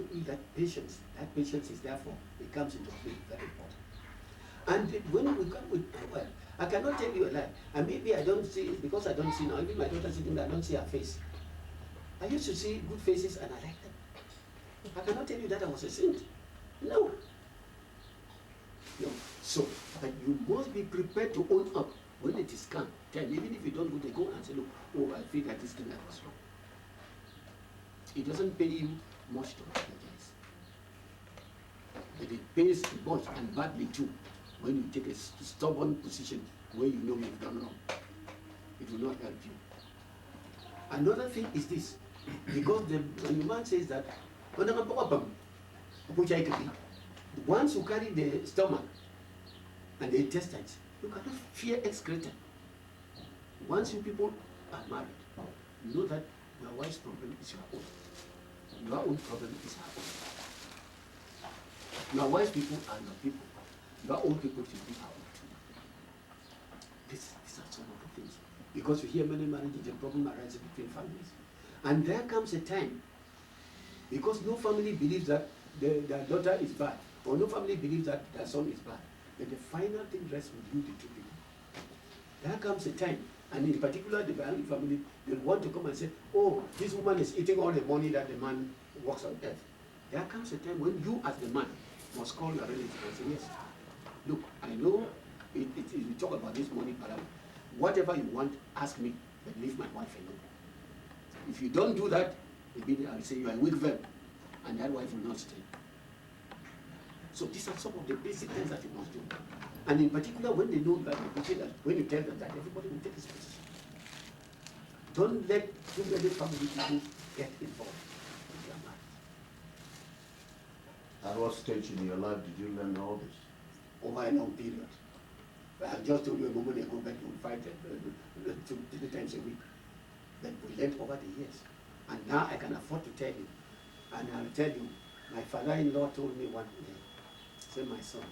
to that patience is therefore, it comes into play, very important. And when we come with, well, I cannot tell you a lie, and maybe I don't see, because I don't see now, even my daughter sitting there, I don't see her face. I used to see good faces and I like them. I cannot tell you that I was a saint. No. No. So, but you must be prepared to own up when it is come. Even if you don't go, they go and say, look, oh, I feel that this thing I was wrong. It doesn't pay you much to apologize. But it pays much and badly too when you take a stubborn position where you know you've done wrong. It will not help you. Another thing is this, because when the man says that, once you carry the stomach and the intestines, you cannot fear excreta. Once you people are married, know that your wife's problem is your own. Your own problem is her own. Your wife's people are your people. Your own people should be our own too. These are some of the things. Because you hear many marriages, the problem arises between families. And there comes a time, because no family believes that their daughter is bad, or no family believes that their son is bad, then the final thing rests with you, the two people. There comes a time, and in particular the family, they want to come and say, oh, this woman is eating all the money that the man works on earth. There comes a time when you as the man must call your relative and say, yes, look, I know we talk about this money, but whatever you want, ask me, but leave my wife alone. If you don't do that, I'll say you are a weak verb, and that wife will not stay. So these are some of the basic things that you must do. And in particular, when they know that, when you tell them that, everybody will take his position. Don't let too many family people get involved in their marriage. At what stage in your life did you learn all this? Over a long period. I just told you a moment ago that you would fight 3 times a week. That we learned over the years. And now I can afford to tell you. And I'll tell you, my father-in-law told me one day, say, my son,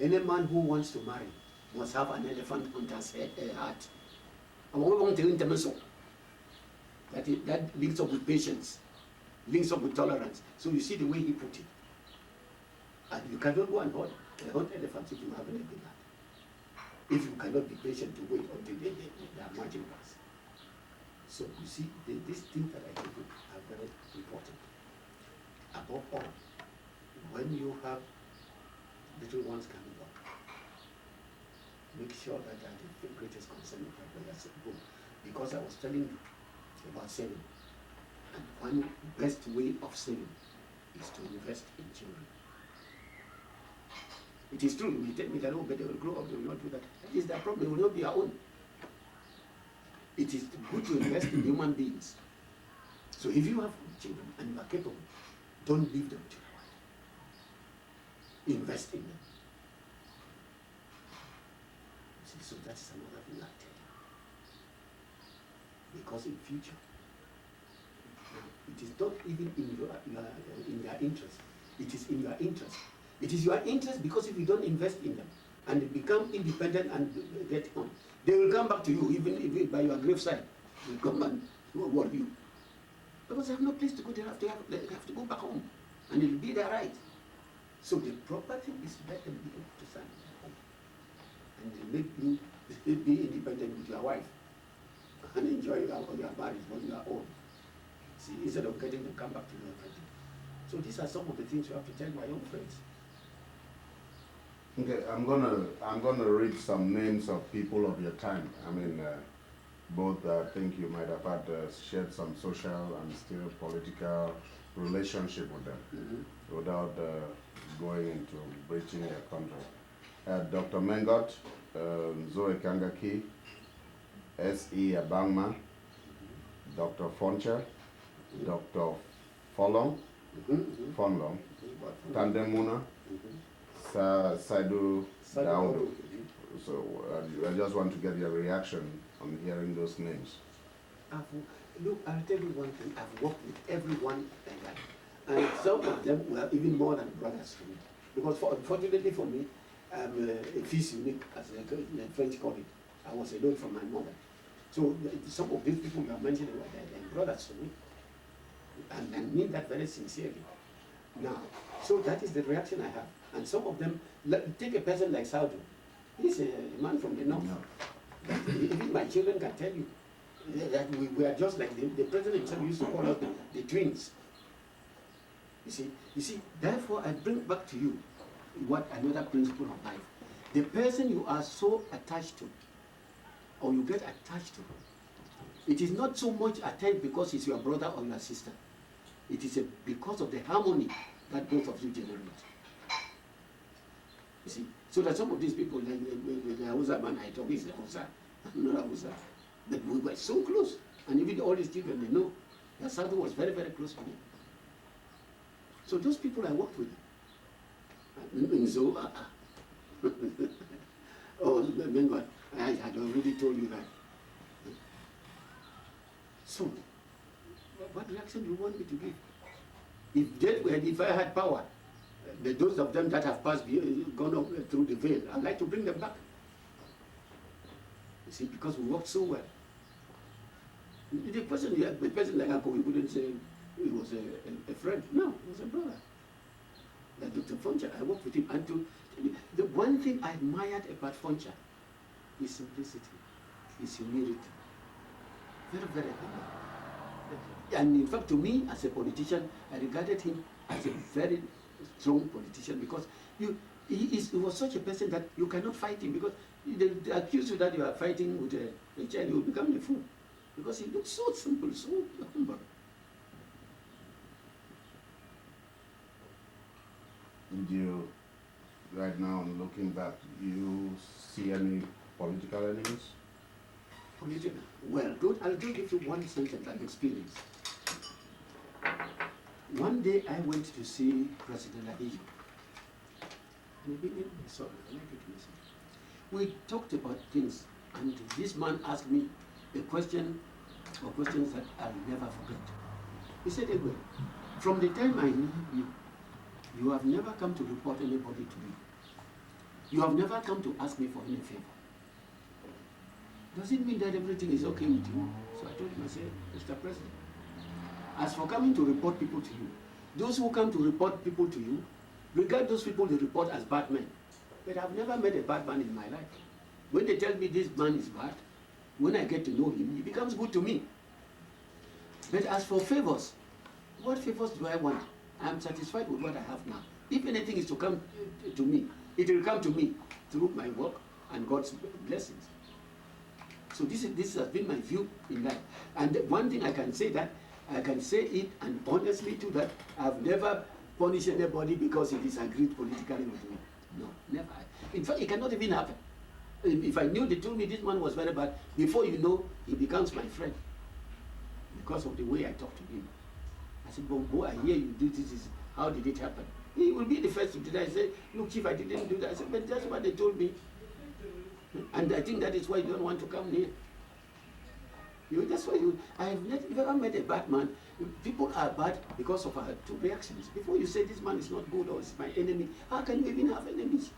any man who wants to marry must have an elephant on his heart. And we want to intermezzo. That links up with patience, links up with tolerance. So you see the way he put it. And you cannot go and hunt elephants if you haven't been that. If you cannot be patient to wait until they are marching past. So you see, these things that I give you are very important. Above all, when you have little ones coming up, make sure that that is the greatest concern of everybody. Because I was telling you about saving. And one best way of saving is to invest in children. It is true, you tell me that, oh, but they will grow up, they will not do that. That is their problem, they will not be our own. It is good to invest in human beings. So if you have children and you are capable, don't leave them to your wife. Invest in them. See, so that's another thing I tell you. Because in future, it is not even in their interest. It is in your interest. It is your interest because if you don't invest in them and they become independent and get on, they will come back to you, even by your graveside. They will come and worry you. Because they have no place to go, they have to go back home. And it will be their right. So the proper thing is to let them be able to stand in their home. And they make you be independent with your wife and enjoy your marriage when you are old. See, instead of getting them come back to you already. So these are some of the things you have to tell my young friends. Okay, I'm gonna read some names of people of your time. I mean, both I think you might have had shared some social and still political relationship with them, without going into breaching their contract. Dr. Mengot, Zoe Kangaki, S.E. Abangma, Dr. Foncha, Dr. Fonlong, Tandemuna, Saidu Daudu. So I just want to get your reaction on hearing those names. Look, I'll tell you one thing. I've worked with everyone like that. And some of them were even more than brothers to me. Because unfortunately for me, I'm a fils unique, as the French call it. I was alone from my mother. So some of these people you are mentioning were like brothers to me. And I mean that very sincerely. Now, so that is the reaction I have. And some of them, take a person like Saudu. He's a man from the north. No. Even my children can tell you that we are just like the president himself used to call us the twins. You see, therefore I bring back to you what another principle of life. The person you are so attached to, or you get attached to, it is not so much attached because it's your brother or your sister. It is because of the harmony that both of you generate. You see, so that some of these people, like the Hausa man I talk is the Hausa, not Hausa, but we were so close, and even all these children, they know that Sadu was very, very close to me. So those people I worked with, so, oh, Bengal, I had already told you that. So, what reaction do you want me to give? If I had power, those of them that have passed, gone up through the veil, I'd like to bring them back. You see, because we worked so well. The person like Uncle, we wouldn't say he was a friend. No, he was a brother. Like Dr. Foncha, I worked with him. And the one thing I admired about Foncha is simplicity, is humility. Very, very humble. And in fact, to me, as a politician, I regarded him as a very strong politician because he was such a person that you cannot fight him because they accuse you that you are fighting with a child, you will become the fool. Because he looks so simple, so humble. And you, right now, looking back, you see any political enemies? Political? Well, I'll just give you one sentence I've experienced. One day I went to see President Ahijo. We talked about things, and this man asked me a question or questions that I'll never forget. He said, Egbe, from the time I knew you, you have never come to report anybody to me. You have never come to ask me for any favor. Does it mean that everything is okay with you? So I told him, I said, Mr. President, as for coming to report people to you, those who come to report people to you, regard those people they report as bad men. But I've never met a bad man in my life. When they tell me this man is bad, when I get to know him, he becomes good to me. But as for favors, what favors do I want? I'm satisfied with what I have now. If anything is to come to me, it will come to me through my work and God's blessings. So this has been my view in life. And one thing I can say it and honestly too, that I've never punished anybody because he disagreed politically with me. No, never. In fact, it cannot even happen. If I knew they told me this man was very bad, before you know, he becomes my friend because of the way I talk to him. I said, Bongo, I hear you do this. How did it happen? He will be the first to do that. I said, look, Chief, I didn't do that. I said, but that's what they told me. And I think that is why you don't want to come near. That's why I have never met a bad man. People are bad because of our two reactions. Before you say this man is not good or is my enemy, how can you even have enemies?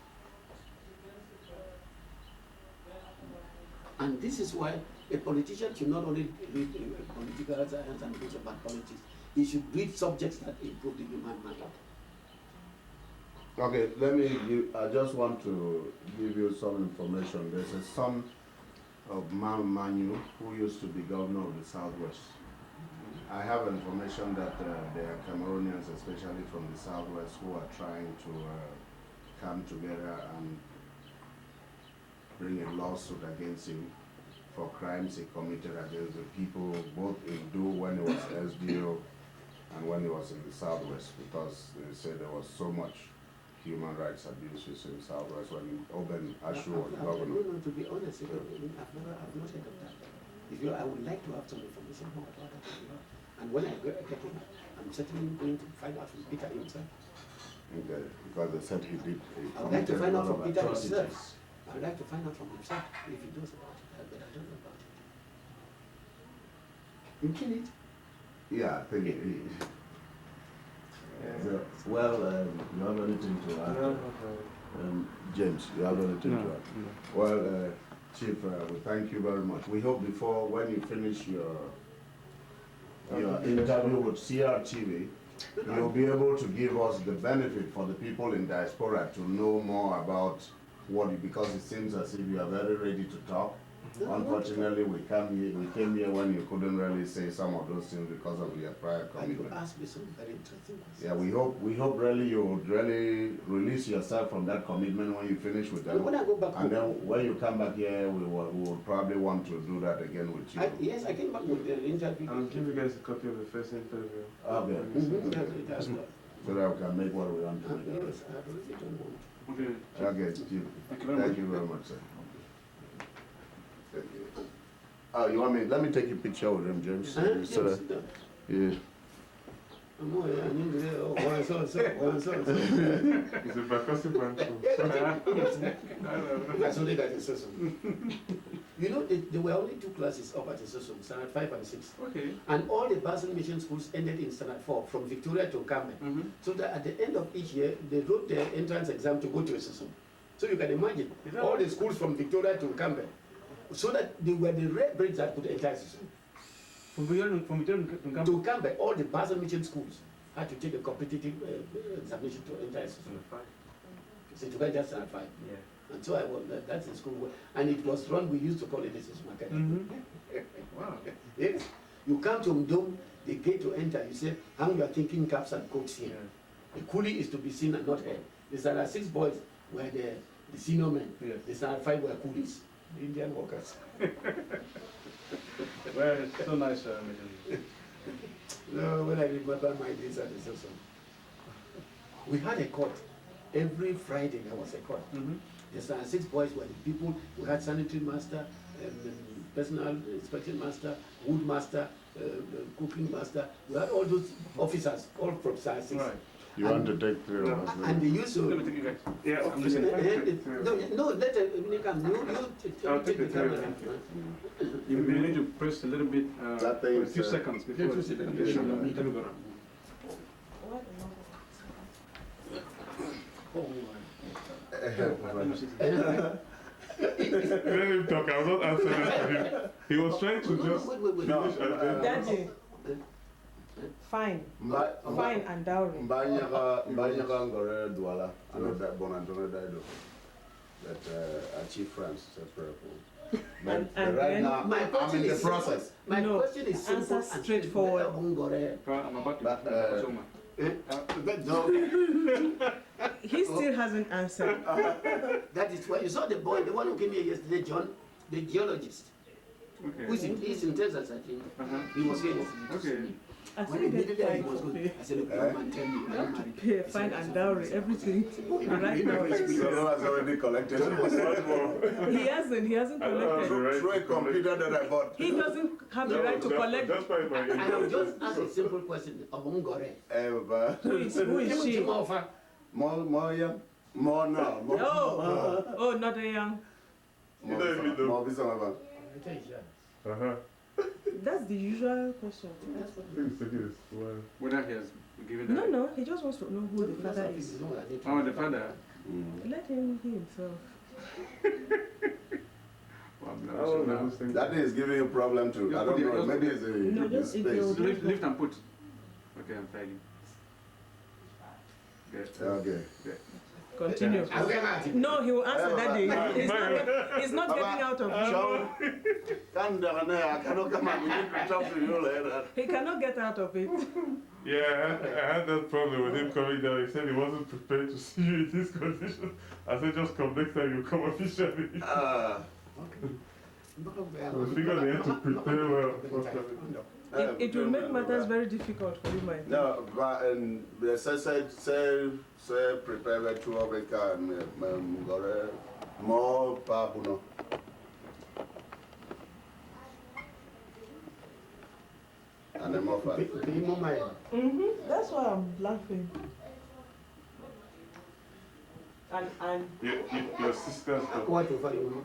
And this is why a politician should not only read political science and books about politics, he should read subjects that improve the human mind. Okay, I just want to give you some information. There's a son of Manu who used to be governor of the Southwest. I have information that there are Cameroonians, especially from the Southwest, who are trying to come together and bring a lawsuit against him for crimes he committed against the people, both in Do when he was SDO and when he was in the Southwest, because they said there was so much human rights abuses in the Southwest when Oben Ashu was governor. No, to be honest, I've not heard of that. I would like to have some information more about that. And when I get it, I'm certainly going to find out from Peter himself. Okay, because they said he did. I would like to find out from Peter himself. I would like to find out from himself if he knows about it, but I don't know about it. You kill it? Yeah, I think he. Well, you have anything to add? No. James, you have anything to add? No. Well, Chief, we thank you very much. We hope before, when you finish your interview with CRTV, you'll be able to give us the benefit for the people in diaspora to know more about what you, because it seems as if you are very ready to talk. Unfortunately, we came here when you couldn't really say some of those things because of your prior And you commitment. asked me some very interesting questions. Yeah, we hope really you would really release yourself from that commitment when you finish with them. When I go back And then home, when you come back here, we will probably want to do that again with you. yes, I came back with the interview. I'll give you guys a copy of the first interview. Okay. That's what. So that we can make what we want to make. Yes, I really don't want. Okay. Okay, Chief. Thank you very much. Thank you very much, sir. Thank you. You want me? Let me take a picture with him, James. So that, yeah. It's a percussive band too. That's only that is Sessekou. You know, there were only 2 classes up at Sessekou, standard 5 and 6. Okay. And all the Basel mission schools ended in standard 4, from Victoria to Campbell. So that at the end of each year, they wrote their entrance exam to go to Sessekou. So you can imagine, all the schools from Victoria to Campbell, so that they were the rare breeds that could enter Sessekou. From Victoria To Campbell, all the Basel mission schools had to take a competitive examination to enter Sessekou. So to get just standard 5. Yeah. And so I was, that's the school, and it was run, we used to call it the Sessekou Academy. Wow. Yes. You come to Mdom, the gate to enter, you say, hang your thinking caps and coats here. Yeah. The coolie is to be seen and not heard. The standard 6 boys were the senior men. Yes. The standard 5 were coolies, the Indian workers. Well, it's so nice, Mission. No, when I remember my days at the Sessekou, we had a court. Every Friday there was a court. The standard 6 boys were the people who had sanitary master, personal inspection master, wood master, cooking master. We had all those officers, all from standard 6. Right. You want to take 3 of us? And they used Let me to. take you guys. Yeah, I'm No, listening. let Ebini come. I'll Take the the camera. You need to press a little bit That for thing a few is, seconds before. few seconds. Let me go around. Let him talk. I was not answering him. He was trying to just Wait. finish and then. Daddy. Fine. Fine and dowry. Mbanyaka Ngore Douala, I know that Bonantone Daido, that achieve France separate. But And right then- now, My I'm question in the is simple. process. My No, question is simple answer and straightforward. I'm about to. But, No, He still hasn't answered. that is why you saw the boy, the one who came here yesterday, John, the geologist. Okay. He's in Texas, I think. He was here yesterday. Okay. I When think immediately they he was good. I said, look, young man, tell me, I'm married. pay fine and dowry, everything. Right now, Solo has already collected. he hasn't collected. Through a computer that I bought. He doesn't have the right to collect. That's why my And I'll just ask a simple question of Ongore. Who is she? More young? More now. Oh, not a young. More Bisama. That's the usual question. whether he has given that. No, he just wants to know who the father is. Oh, the father. Let him himself. Well, I'm not sure now. That is giving you a problem too. I don't know. Maybe it's No, a just if space. you're- Lift and put. Okay, I'm tidy. Good. Okay. Good. Continue. No, he will answer that day. He's not getting out of it. Come down there. I cannot come and we need to talk to you later. He cannot get out of it. Yeah, I had that problem with him coming down. He said he wasn't prepared to see you in this condition. I said, just come next time you come officially. Uh, I figured they had to prepare well. It will make matters very difficult for you, my friend. No, but say prepare to Africa and more papuno. And I'm off. That's why I'm laughing. And Your sister's What over you?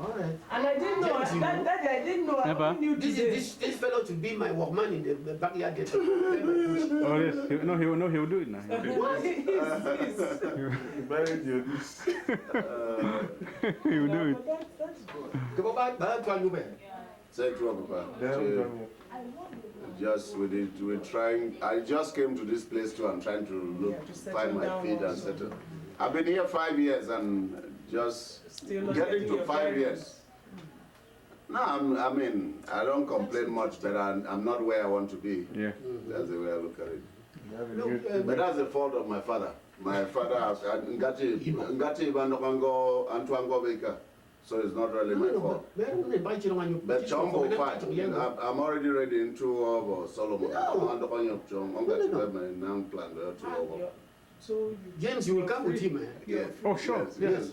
All right. And I didn't know that I didn't know I knew today. This fellow to be my workman in the backyard. Oh, yes. He will do it now. married your niece. He will do it. That's good. Say to Papa. Just we're trying. I just came to this place too. I'm trying to look, find my feet and settle. I've been here 5 years and just Still not getting to your 5 years. No, I mean, I don't complain much, but I'm not where I want to be. Yeah. That's the way I look at it. Look, But that's the fault of my father. My father, Ngati Bandokango Antoango Baker. So it's not really my fault. But Chombo, fine. I'm already ready into over Solomon. So James, you will come with him, eh? Yeah. Oh, sure. Yes.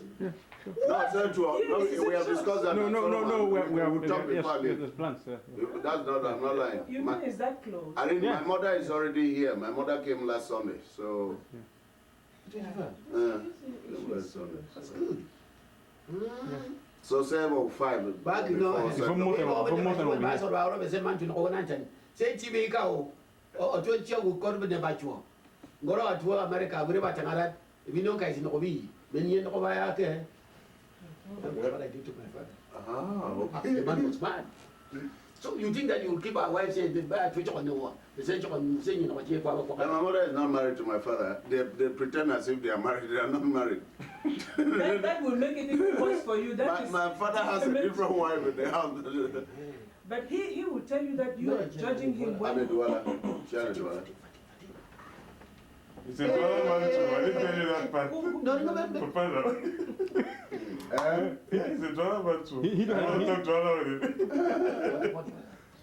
No, that's true. No, we have discussed that. No. We'll talk Yes, before I leave. there's plans. That's not, I'm not lying. you mean is that close? I think Yeah. my mother is already here. My mother came last Sunday, so. Last Sunday. That's good. So 7 or 5. Back, you know, before I seven. say Chibika or 20 will come with the Batua. Go out to America, we never tell if you know guys in Obi, then you know why I care. That's what I did to my father. Ah, The man okay. was mad. So you think that you will keep our wife saying the bad future on the war? The same on saying what you And my mother is not married to my father. They pretend as if they are married. They are not married. that will make it even worse for you. My father has a different wife in the house. But he will tell you that you are judging him well. It's a brother married to. I didn't tell you that part. No. He's a drama man too. He don't I want to talk drama with him.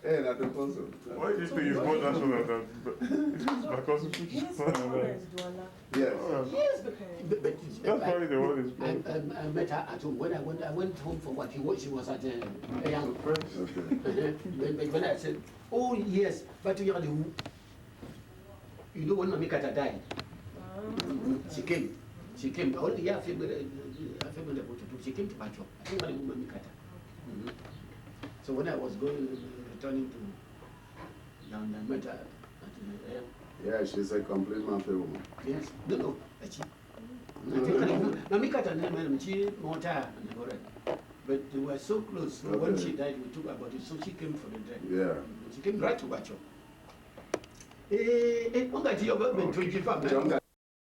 Hey, not the person. Why do you think he's more natural than that? Because of His father is Douala. Yes. Yes, but That's why the one is I met her at home. When I went home for what she was at a young Okay. when I said, oh yes, but you know when Mamikata died, she came. Only yeah, she came to Pacho. I think when Mamikata. So when I was returning to down, I met her at Yeah, she's a complete Mafe woman. yes, no, Mamikata and she Mota and Gore. But they were so close. So when she died, we took about it. So she came for the death. Yeah. She came right to Bacho. Onga ti yoga ben 25 man.